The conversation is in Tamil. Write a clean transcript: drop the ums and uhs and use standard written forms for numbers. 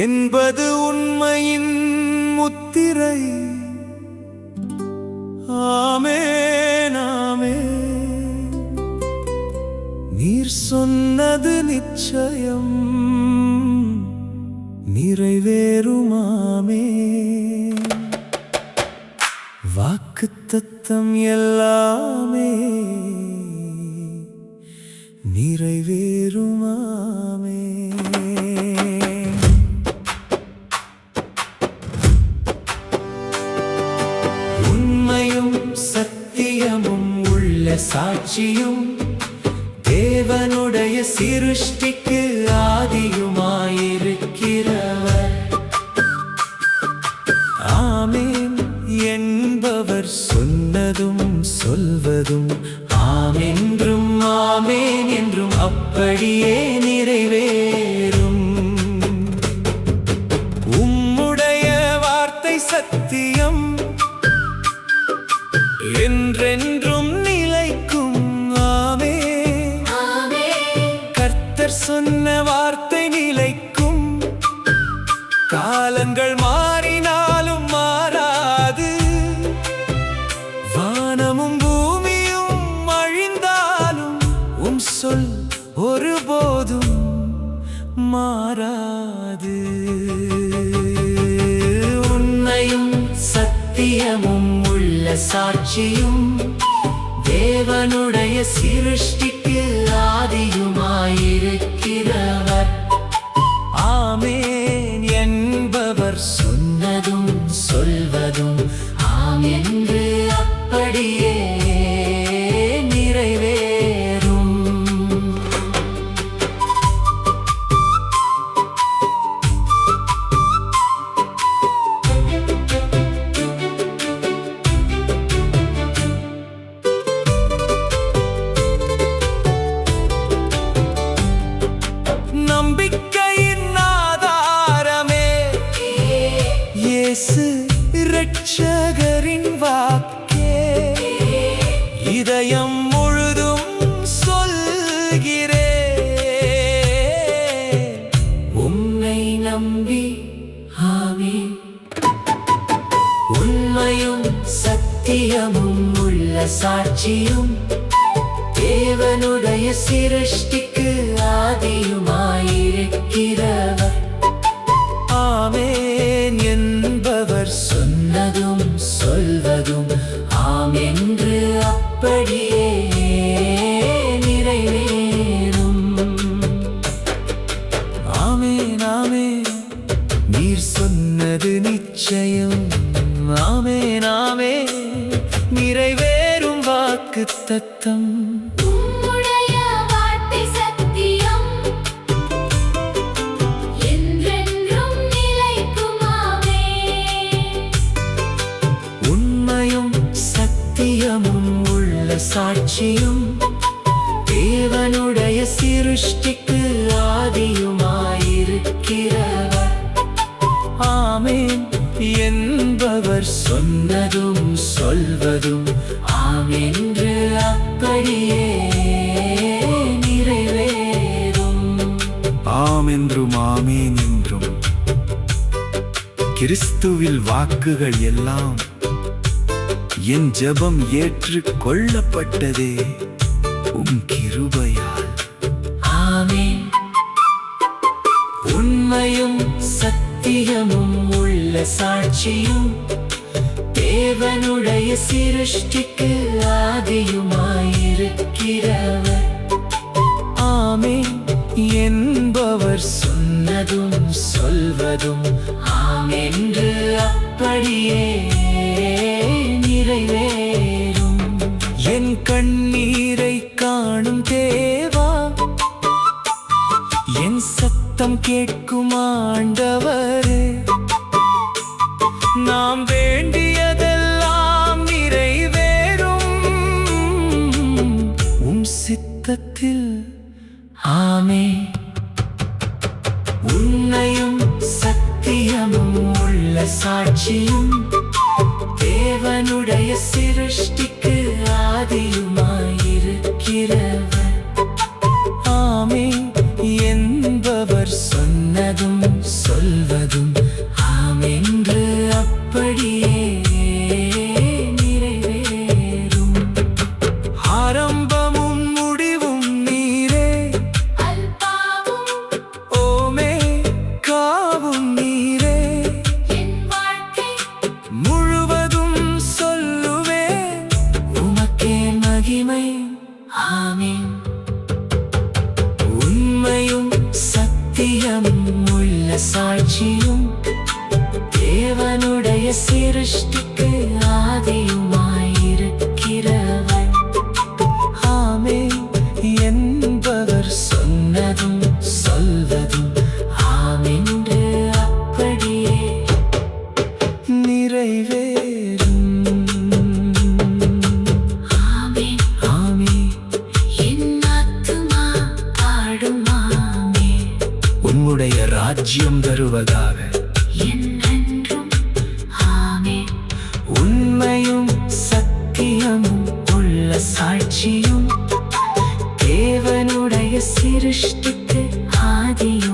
என்பது உண்மையின் முத்திரை. ஆமென் ஆமென். நீர் சொன்னது நிச்சயம் நிறைவேறுமாமே. வாக்குத்தத்தம் எல்லாமே நிறைவேறுமாமே. உண்மையும் சத்தியமும் உள்ள சாட்சியும் தேவனுடைய சிருஷ்டிக்கு ஆதியுமாயிருக்கிறவர். ஆமென் என்பவர் சொன்னதும் சொல்வதும் ஆமென்றும் ஆமென் என்றும் அப்படியே நிறைவேறும். உம்முடைய வார்த்தை சத்தியம் என்றென்றும் நிலைக்கும். ஆமென். கர்த்தர் சொன்ன வார்த்தை நிலைக்கும். காலங்கள் மாறினாலும் மாறாது. வானமும் பூமியும் அழிந்தாலும் உம் சொல் ஒருபோதும் மாறாது. உண்மையும் சத்தியமும் உள்ள சாட்சியும் தேவனுடைய சிருஷ்டிக்கு ஆதியுமாயிருக்கிறவர். ஆமென் என்பவர் சொன்னதும் சொல்வதும் ஆம் என்று அப்படியே நிறைவேறும். நம்பிக்கையின் ஆதாரமே இயேசு இரட்சகரின் வாக்கே. இதயம் முழுதும் சொல்கிறேன் உம்மை நம்பி. ஆமென். உண்மையும் சத்தியமும் உள்ள சாட்சியும் தேவனுடைய சிருஷ்டிக்கு ஆதியுமாயிருக்கிறவர். ஆமென் என்பவர் சொன்னதும் சொல்வதும் ஆம் என்று அப்படியே நிறைவேறும். ஆமென் ஆமென். நீர் சொன்னது நிச்சயம். ஆமென் ஆமென். நிறைவேறும் வாக்குத்தத்தம். சத்தியமும் உள்ள சாட்சியும் தேவனுடைய சிருஷ்டிக்கு ஆதியுமாயிருக்கிறவர். ஆமென் என்பவர் சொன்னதும் சொல்வதும் ஆம் என்று அப்படியே நிறைவேறும். ஆம் என்றும் ஆமென் என்றும் கிறிஸ்துவில் வாக்குகள் எல்லாம் என் ஜெபம் ஏற்றுக் கொள்ளப்பட்டதே உம் கிருபையால். ஆமென். உண்மையும் சத்தியமும் உள்ள சாட்சியும் தேவனுடைய சிருஷ்டிக்கு ஆதியுமாயிருக்கிறவர். ஆமென் என்பவர் சொன்னதும் சொல்வதும் ஆம் என்று அப்படியே நிறைவேறும். என் கண்ணீரை காணும் தேவா, என் சத்தம் கேட்கும் ஆண்டவரே. நாம் வேண்டியதெல்லாம் நிறைவேறும் உம் சித்தத்தில். ஆமென். உண்மையும் சத்தியமும் உள்ள சாட்சியும் தேவனுடைய சிருஷ்டிக்கு ஆதியுமாயிருக்கிறவர். ஆமென் என்பவர் சொன்னதும் சொல்வதும் வருவதாக. என்றென்றும் ஆமென். உண்மையும் சத்தியமும் உள்ள சாட்சியும் தேவனுடைய சிருஷ்டிக்கு ஆதியும்